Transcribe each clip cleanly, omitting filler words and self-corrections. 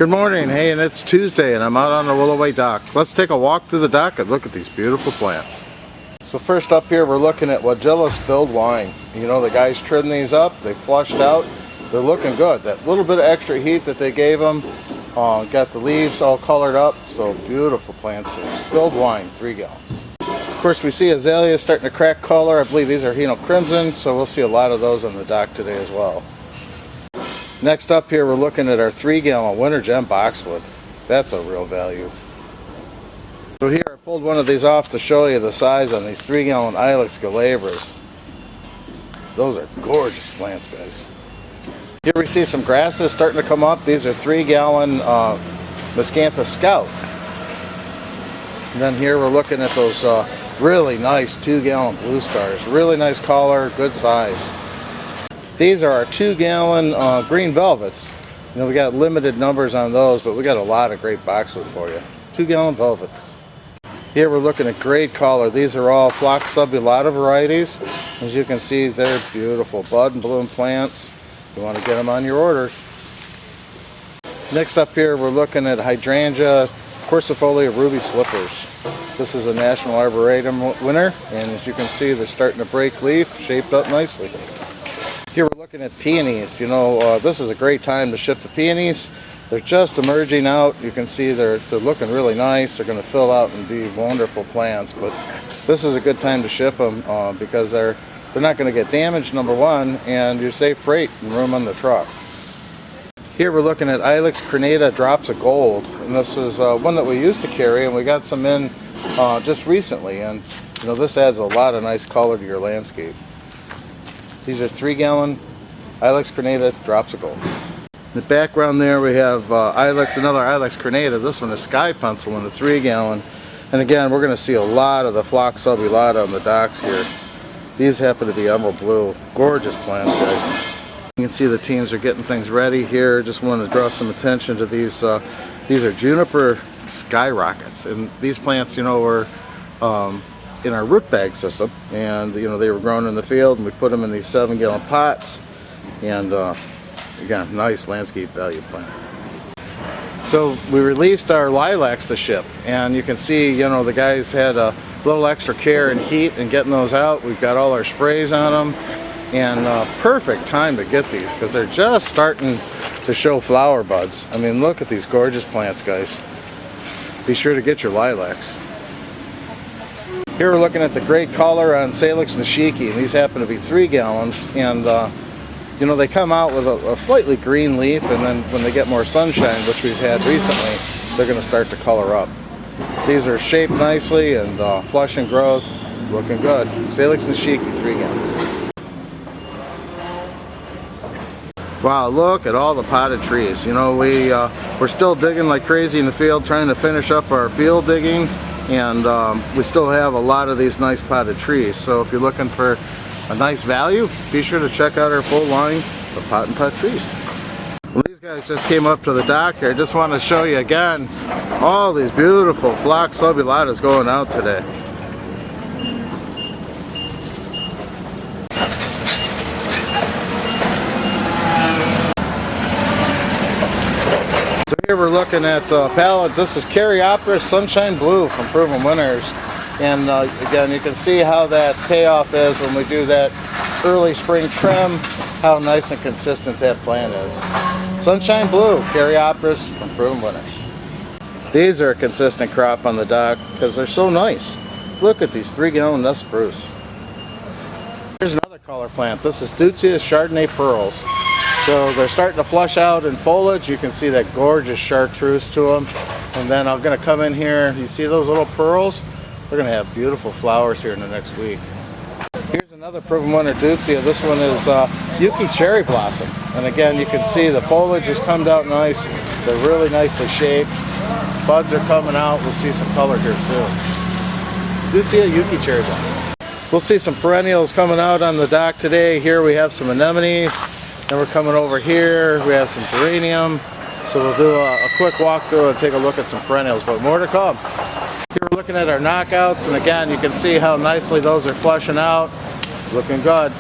Good morning, hey, and it's Tuesday and I'm out on the Willoway dock. Let's take a walk through the dock and look at these beautiful plants. So first up here we're looking at Wagilla spilled wine. You know, the guys trimmed these up, they flushed out, they're looking good. That little bit of extra heat that they gave them got the leaves all colored up, so beautiful plants here. Spilled wine, 3 gallons. Of course we see azaleas starting to crack color. I believe these are Hino Crimson, so we'll see a lot of those on the dock today as well. Next up here we're looking at our 3-gallon Winter Gem Boxwood. That's a real value. So here I pulled one of these off to show you the size on these 3-gallon Ilex Galabras. Those are gorgeous plants, guys. Here we see some grasses starting to come up. These are 3-gallon Miscanthus Scout. And then here we're looking at those really nice 2-gallon Blue Stars. Really nice color, good size. These are our 2-gallon Green Velvets. You know, we got limited numbers on those, but we got a lot of great boxwood for you. 2-gallon Velvets. Here we're looking at great color. These are all Phlox subulata varieties. As you can see, they're beautiful bud and bloom plants. You want to get them on your orders. Next up here we're looking at Hydrangea Quercifolia Ruby Slippers. This is a National Arboretum winner, and as you can see they're starting to break leaf, shaped up nicely. Here we're looking at peonies. You know, this is a great time to ship the peonies. They're just emerging out. You can see they're looking really nice. They're going to fill out and be wonderful plants, but this is a good time to ship them because they're not going to get damaged, number one, and you save freight and room on the truck. Here we're looking at Ilex Crenata Drops of Gold, and this was one that we used to carry, and we got some in just recently, and you know, this adds a lot of nice color to your landscape. These are 3-gallon Ilex Crenata Drops of Gold. In the background there we have another Ilex Crenata. This one is Sky Pencil in the 3-gallon, and again we're going to see a lot of the Phlox subulata on the docks here. These happen to be emerald blue. Gorgeous plants, guys. You can see the teams are getting things ready here. Just wanted to draw some attention to these. These are Juniper Skyrockets, and these plants, you know, were in our root bag system, and you know, they were grown in the field, and we put them in these 7-gallon pots, and again, nice landscape value plant. So we released our lilacs to ship, and you can see, you know, the guys had a little extra care and heat in getting those out. We've got all our sprays on them, and perfect time to get these because they're just starting to show flower buds. I mean, look at these gorgeous plants, guys. Be sure to get your lilacs. Here we're looking at the great color on Salix Nishiki, and these happen to be 3 gallons, and you know, they come out with a slightly green leaf, and then when they get more sunshine, which we've had recently, they're going to start to color up. These are shaped nicely and flush and growth, looking good. Salix Nishiki, 3 gallons. Wow, look at all the potted trees. You know, we're still digging like crazy in the field, trying to finish up our field digging, and we still have a lot of these nice potted trees. So if you're looking for a nice value, be sure to check out our full line of pot and pot trees. Well, these guys just came up to the dock here. I just want to show you again all these beautiful Phlox subulatas going out today. So here we're looking at palette. This is Caryopteris Sunshine Blue from Proven Winners. And again, you can see how that payoff is when we do that early spring trim, how nice and consistent that plant is. Sunshine Blue, Caryopteris from Proven Winners. These are a consistent crop on the dock because they're so nice. Look at these 3-gallon nut spruce. Here's another color plant. This is Deutzia Chardonnay Pearls. So they're starting to flush out in foliage. You can see that gorgeous chartreuse to them. And then I'm going to come in here. You see those little pearls? We're going to have beautiful flowers here in the next week. Here's another Proven Winner Deutzia. This one is Yuki Cherry Blossom. And again, you can see the foliage has come out nice. They're really nicely shaped. Buds are coming out. We'll see some color here soon. Deutzia Yuki Cherry Blossom. We'll see some perennials coming out on the dock today. Here we have some anemones. Then we're coming over here. We have some geranium. So we'll do a quick walkthrough and take a look at some perennials, but more to come. Here we're looking at our knockouts, and again, you can see how nicely those are flushing out. Looking good.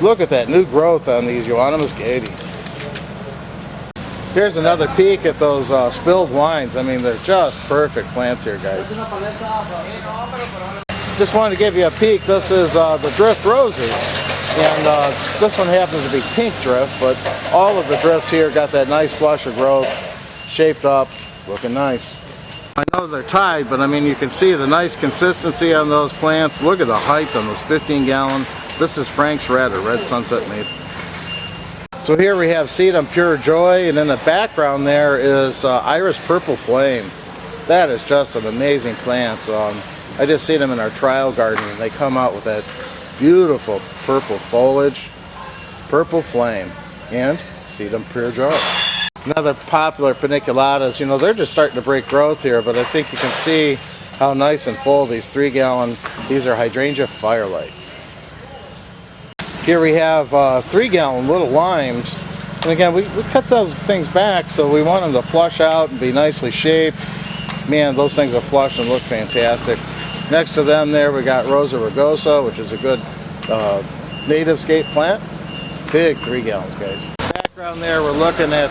Look at that new growth on these Euonymus gaieties. Here's another peek at those spilled wines. I mean, they're just perfect plants here, guys. Just wanted to give you a peek. This is the drift roses, and this one happens to be pink drift, but all of the drifts here got that nice flush of growth, shaped up, looking nice. I know they're tied, but I mean, you can see the nice consistency on those plants. Look at the height on those 15-gallon. This is Frank's Red, or Red Sunset Maple. So here we have Sedum Pure Joy, and in the background there is Iris Purple Flame. That is just an amazing plant. I just seen them in our trial garden, and they come out with that beautiful purple foliage, Purple Flame, and Sedum Pure Joy. Another popular paniculatas, you know, they're just starting to break growth here, but I think you can see how nice and full these 3-gallon, these are Hydrangea Firelight. Here we have 3-gallon little limes, and again, we cut those things back, so we want them to flush out and be nicely shaped. Man, those things are flush and look fantastic. Next to them there, we got Rosa rugosa, which is a good native scape plant. Big 3 gallons, guys. Background there, we're looking at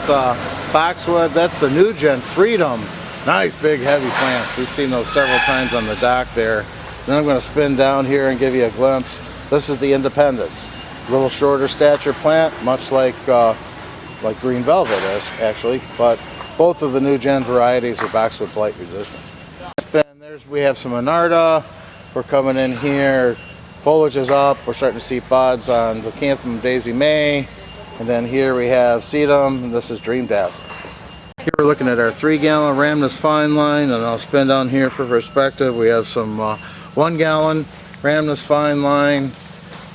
Boxwood. That's the new gen Freedom. Nice big heavy plants. We've seen those several times on the dock there. Then I'm going to spin down here and give you a glimpse. This is the Independence. A little shorter stature plant, much like Green Velvet is actually, but both of the new gen varieties are Boxwood blight resistant. And we have some Monarda. We're coming in here. Foliage is up. We're starting to see buds on Leucanthemum Daisy May. And then here we have Sedum, and this is Dream Dazzle. Here we're looking at our 3-gallon Rhamnus Fine Line, and I'll spin down here for perspective. We have some 1-gallon Rhamnus Fine Line.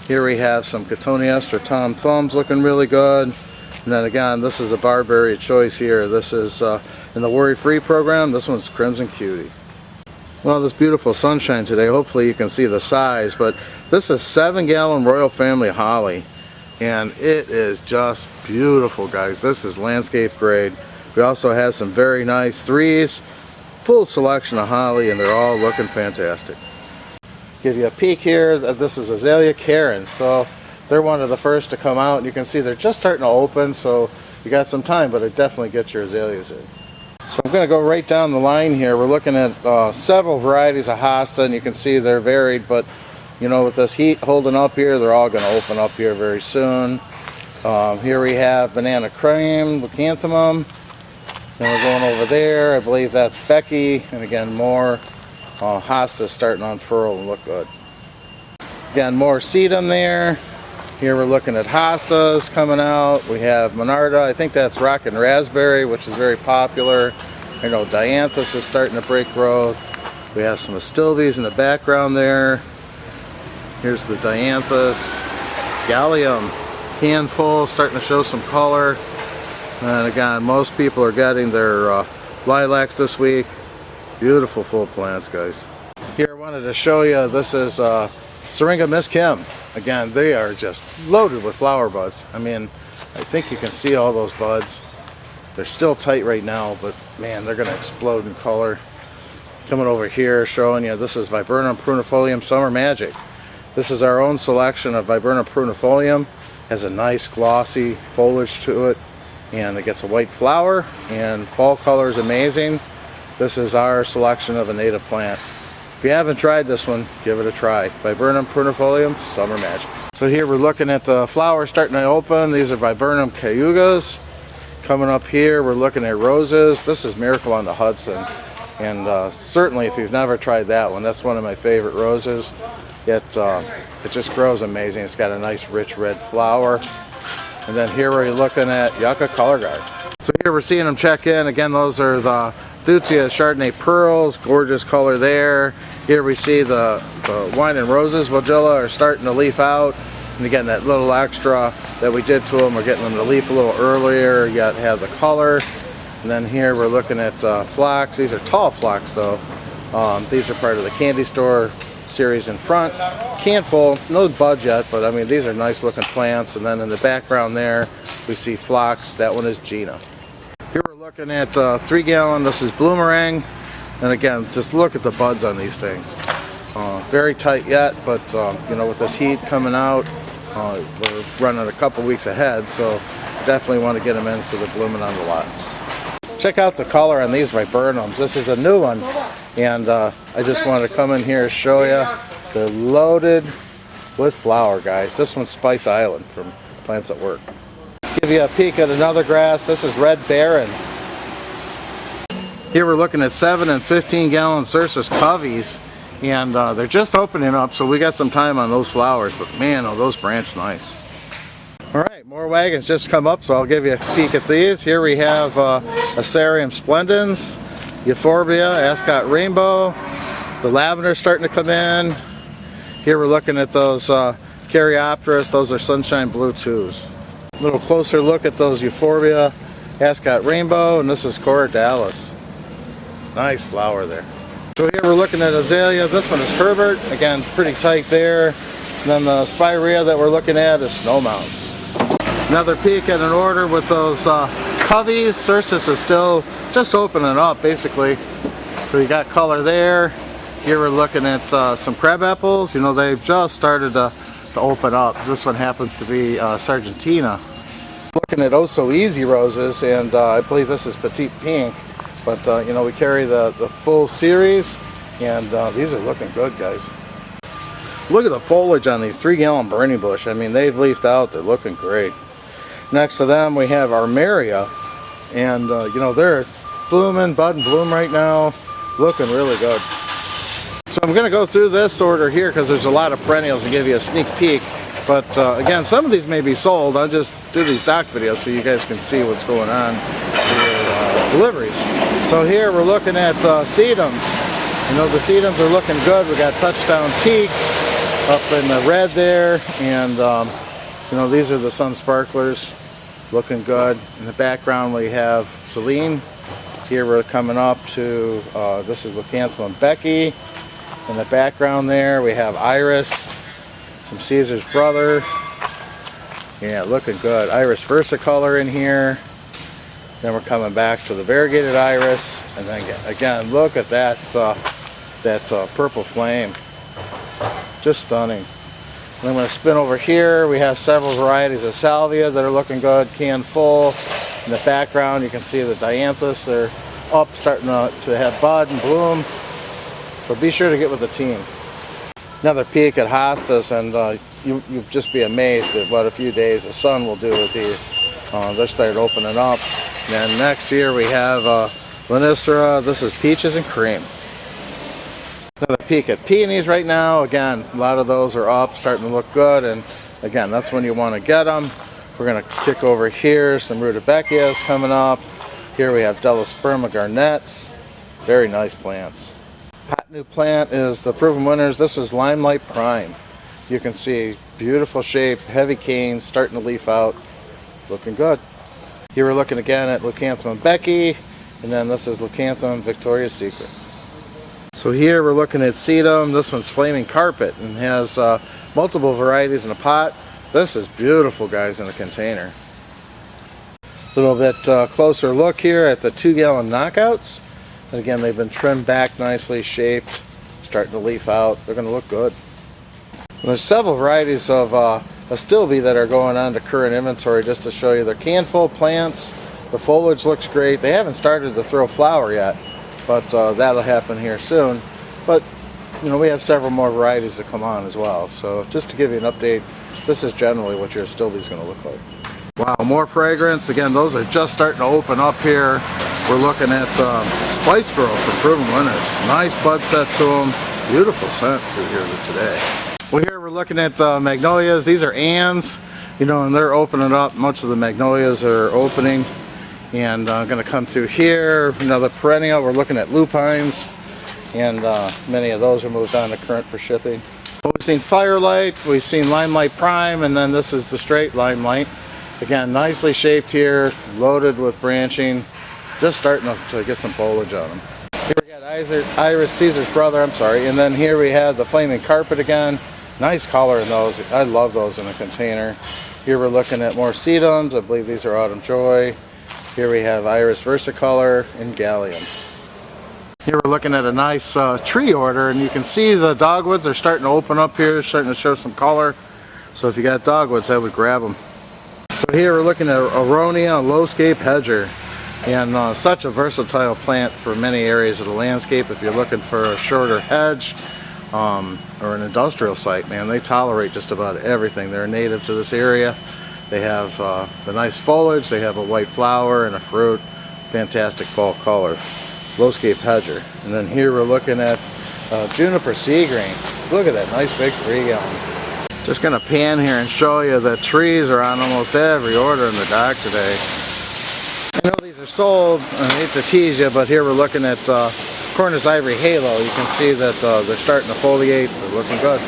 Here we have some Cotoneaster Tom Thumbs looking really good. And then again, this is a Barberry of choice here. This is in the Worry Free program. This one's Crimson Cutie. Well, this beautiful sunshine today, hopefully you can see the size, but this is 7-gallon Royal Family Holly, and it is just beautiful, guys. This is landscape grade. We also have some very nice 3s, full selection of holly, and they're all looking fantastic. Give you a peek here. This is Azalea Karen, so they're one of the first to come out, and you can see they're just starting to open, so you got some time, but it definitely gets your azaleas in. So I'm going to go right down the line here. We're looking at several varieties of hosta, and you can see they're varied, but you know, with this heat holding up here, they're all going to open up here very soon. Here we have Banana Cream, Leucanthemum. Then we're going over there. I believe that's Becky, and again, more hostas starting to unfurl and look good. Again, more sedum there. Here we're looking at hostas coming out. We have Monarda. I think that's Rockin' Raspberry, which is very popular. I know Dianthus is starting to break growth. We have some Astilbes in the background there. Here's the Dianthus. Gallium, handful, starting to show some color. And again, most people are getting their lilacs this week. Beautiful full plants, guys. Here I wanted to show you, this is Syringa Miss Kim. Again, they are just loaded with flower buds. I mean, I think you can see all those buds. They're still tight right now, but man, they're going to explode in color. Coming over here, showing you, this is Viburnum Prunifolium Summer Magic. This is our own selection of Viburnum Prunifolium. Has a nice glossy foliage to it, and it gets a white flower, and fall color is amazing. This is our selection of a native plant. If you haven't tried this one, give it a try. Viburnum Prunifolium Summer Magic. So here we're looking at the flowers starting to open. These are Viburnum Cayugas. Coming up here, we're looking at roses. This is Miracle on the Hudson. And certainly if you've never tried that one, that's one of my favorite roses. It just grows amazing. It's got a nice rich red flower. And then here we're looking at Yucca Color Guard. So here we're seeing them check in. Again, those are the Thutia Chardonnay Pearls, gorgeous color there. Here we see the Wine and Roses Vogilla are starting to leaf out. And again, that little extra that we did to them, we're getting them to leaf a little earlier. You got to have the color. And then here we're looking at phlox. These are tall phlox though. These are part of the Candy Store series in front. Can't full, no buds yet, but I mean, these are nice looking plants. And then in the background there, we see phlox. That one is Gina. Here we're looking at 3-gallon. This is Bloomerang. And again, just look at the buds on these things. Very tight yet, but you know, with this heat coming out, we're running a couple weeks ahead, so definitely want to get them in so they're blooming on the lots. Check out the color on these Viburnums. This is a new one, and I just wanted to come in here and show you. They're loaded with flower, guys. This one's Spice Island from Plants at Work. Give you a peek at another grass. This is Red Baron. Here we're looking at 7 and 15 gallon Cercis coveys, and they're just opening up, so we got some time on those flowers, but man, oh, those branch nice. Alright, more wagons just come up, so I'll give you a peek at these. Here we have Acerium splendens, Euphorbia, Ascot Rainbow, the lavender's starting to come in. Here we're looking at those Caryopteris, those are Sunshine Blue 2s. A little closer look at those Euphorbia, Ascot Rainbow, and this is Corydalis. Nice flower there. So here we're looking at Azalea. This one is Herbert, again pretty tight there. And then the Spirea that we're looking at is Snowmounts. Another peek at an order with those coveys. Cercis is still just opening up basically. So you got color there. Here we're looking at some crab apples. You know, they've just started to open up. This one happens to be Sargentina. Looking at Oh So Easy roses, and I believe this is Petite Pink. But you know, we carry the full series, and these are looking good, guys. Look at the foliage on these 3 gallon burning bush. I mean, they've leafed out. They're looking great. Next to them we have Armeria, and you know, they're blooming, bud and bloom right now, looking really good. So I'm going to go through this order here because there's a lot of perennials and give you a sneak peek. But again, some of these may be sold. I'll just do these dock videos so you guys can see what's going on with deliveries. So here we're looking at sedums. You know, the sedums are looking good. We got Touchdown Teak up in the red there, and you know, these are the Sun Sparklers, looking good. In the background we have Celine. Here we're coming up to, this is Leucanthemum Becky. In the background there we have Iris, some Caesar's Brother. Yeah, looking good. Iris Versicolor in here. Then we're coming back to the Variegated Iris. And then again, look at that, purple flame. Just stunning. And I'm going to spin over here. We have several varieties of salvia that are looking good, can full. In the background you can see the dianthus. They're up, starting to have bud and bloom. So be sure to get with the team. Another peek at hostas, and you'll just be amazed at what a few days the sun will do with these. They're starting opening up. And then next year we have Lanicera. This is Peaches and Cream. Another peek at peonies right now. Again, a lot of those are up, starting to look good, and again, that's when you want to get them. We're going to kick over here. Some Rudbeckias coming up. Here we have Delosperma Garnets. Very nice plants. Hot new plant is the Proven Winners. This was Limelight Prime. You can see beautiful shape, heavy canes, starting to leaf out. Looking good. Here we're looking again at Leucanthemum Becky, and then this is Leucanthemum Victoria's Secret. So here we're looking at sedum. This one's Flaming Carpet and has multiple varieties in a pot. This is beautiful, guys, in a container. A little bit closer look here at the 2 gallon knockouts. And again, they've been trimmed back nicely, shaped, starting to leaf out. They're going to look good. And there's several varieties of Astilbe that are going on to current inventory, just to show you. They're can-full plants. The foliage looks great. They haven't started to throw flower yet, but that'll happen here soon. But you know, we have several more varieties that come on as well. So just to give you an update, this is generally what your Astilbe is going to look like. Wow, more fragrance. Again, those are just starting to open up here. We're looking at Spice Girl from Proven Winners. Nice bud set to them. Beautiful scent through here today. Well, here we're looking at magnolias. These are Anns, you know, and they're opening up. Much of the magnolias are opening. And I'm going to come through here. Another perennial. We're looking at lupines, and many of those are moved on to current for shipping. But we've seen Firelight, we've seen Limelight Prime, and then this is the straight Limelight. Again, nicely shaped here, loaded with branching, just starting to get some foliage on them. Here we got Iris Caesar's Brother, and then here we have the Flaming Carpet again. Nice color in those. I love those in a container. Here we're looking at more sedums. I believe these are Autumn Joy. Here we have Iris Versicolor and Gallium. Here we're looking at a nice tree order, and you can see the dogwoods are starting to open up here, starting to show some color. So if you got dogwoods, I would grab them. So So here we're looking at Aronia, Lowscape, Hedger. And such a versatile plant for many areas of the landscape. If you're looking for a shorter hedge or an industrial site, man, they tolerate just about everything. They're native to this area. They have the nice foliage, they have a white flower and a fruit. Fantastic fall color. Lowscape Hedger. And then here we're looking at Juniper Sea Green. Look at that nice big 3-gallon. Just going to pan here and show you that trees are on almost every order in the dock today. I know these are sold, I hate to tease you, but here we're looking at Corners Ivory Halo. You can see that they're starting to foliate. They're looking good.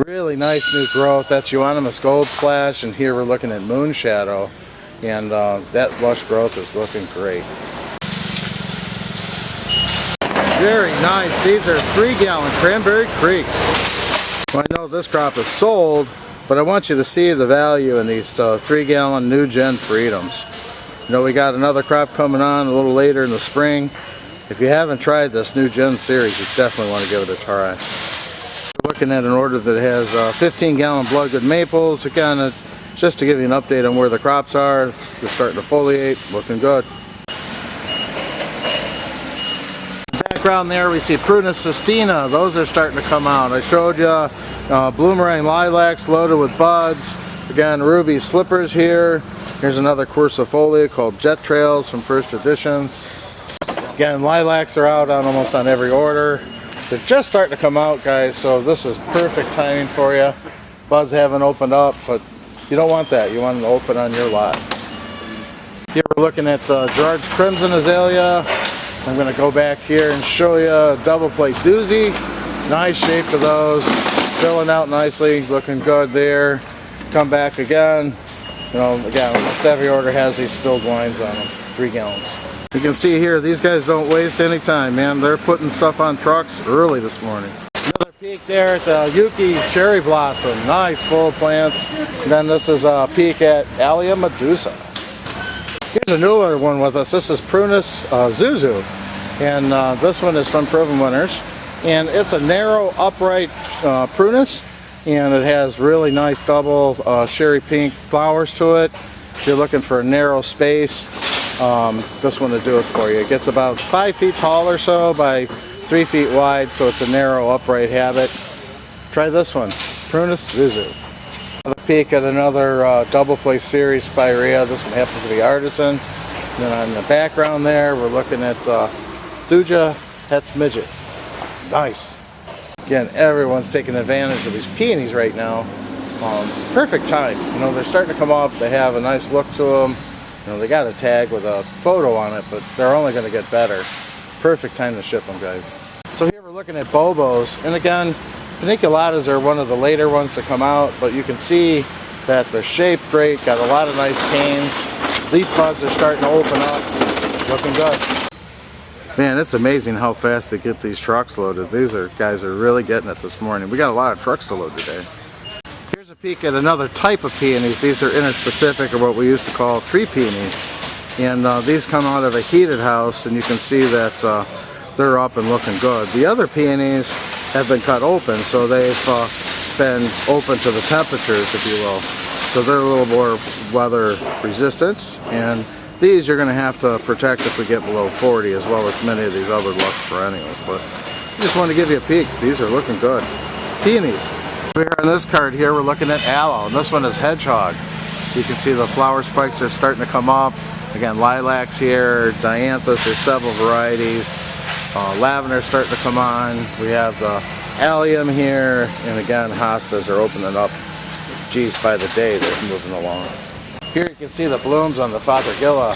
Really nice new growth. That's Euonymus Gold Splash, and here we're looking at Moon Shadow, and that lush growth is looking great. Very nice. These are 3-gallon Cranberry Creeks. Well, I know this crop is sold, but I want you to see the value in these 3-gallon New Gen Freedoms. You know, we got another crop coming on a little later in the spring. If you haven't tried this New Gen series, you definitely want to give it a try. We're looking at an order that has 15-gallon Bloodgood Maples. Again, just to give you an update on where the crops are. They're starting to foliate, looking good. Background there, we see Prunus Sistina. Those are starting to come out. I showed you Bloomerang Lilacs loaded with buds. Again, Ruby Slippers here. Here's another quercifolia called Jet Trails from First Editions. Again, lilacs are out on almost on every order. They're just starting to come out, guys, so this is perfect timing for you. Buds haven't opened up, but you don't want that. You want them to open on your lot. Here we're looking at George Crimson Azalea. I'm going to go back here and show you a double plate doozy. Nice shape to those. Filling out nicely, looking good there. Come back again. You know, again, almost every order has these spilled wines on them, 3 gallons. You can see here, these guys don't waste any time, man. They're putting stuff on trucks early this morning. Another peek there at the Yuki Cherry Blossom. Nice full plants. And then this is a peek at Alia Medusa. Here's a newer one with us. This is Prunus Zuzu. And this one is from Proven Winners. And it's a narrow, upright prunus. And it has really nice double cherry pink flowers to it. If you're looking for a narrow space, this one will do it for you. It gets about 5 feet tall or so by 3 feet wide, so it's a narrow upright habit. Try this one, Prunus Zuzu. Another peek at another double place series Spirea. This one happens to be Artisan. And then on the background there, we're looking at Thuja Hetz Midget. Nice. Again, everyone's taking advantage of these peonies right now. Perfect time. You know, they're starting to come up. They have a nice look to them. You know, they got a tag with a photo on it, but they're only going to get better. Perfect time to ship them, guys. So here we're looking at Bobos. And again, paniculatas are one of the later ones to come out, but you can see that they're shaped great, got a lot of nice canes. Leaf buds are starting to open up. Looking good. Man, it's amazing how fast they get these trucks loaded. These guys are really getting it this morning. We got a lot of trucks to load today. Here's a peek at another type of peonies. These are interspecific, or what we used to call tree peonies. And these come out of a heated house, and you can see that they're up and looking good. The other peonies have been cut open, so they've been open to the temperatures, if you will. So they're a little more weather resistant, and these you're going to have to protect if we get below 40, as well as many of these other lush perennials. But I just want to give you a peek. These are looking good. Peonies. Here on this card here, we're looking at aloe, and this one is Hedgehog. You can see the flower spikes are starting to come up. Again, lilacs here, dianthus, there's several varieties. Lavender starting to come on. We have the allium here, and again, hostas are opening up. Geez, by the day they're moving along. Here you can see the blooms on the Fothergilla.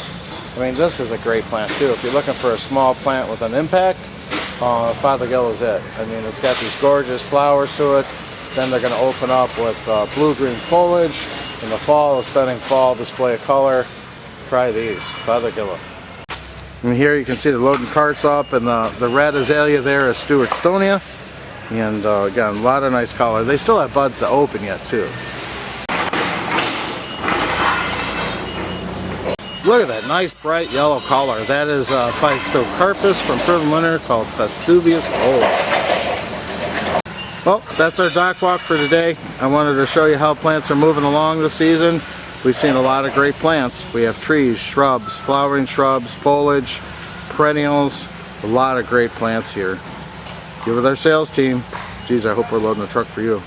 I mean, this is a great plant too. If you're looking for a small plant with an impact, Fothergilla is it. I mean, it's got these gorgeous flowers to it. Then they're going to open up with blue-green foliage. In the fall, a stunning fall display of color. Try these, Fothergilla. And here you can see the loading carts up, and the red azalea there is Stuart Stonia. And again, a lot of nice color. They still have buds to open yet too. Look at that nice bright yellow color. That is Phytocarpus from Proven Winner called Festuvius Gold. Well, that's our dock walk for today. I wanted to show you how plants are moving along this season. We've seen a lot of great plants. We have trees, shrubs, flowering shrubs, foliage, perennials, a lot of great plants here. Get with our sales team. Geez, I hope we're loading the truck for you.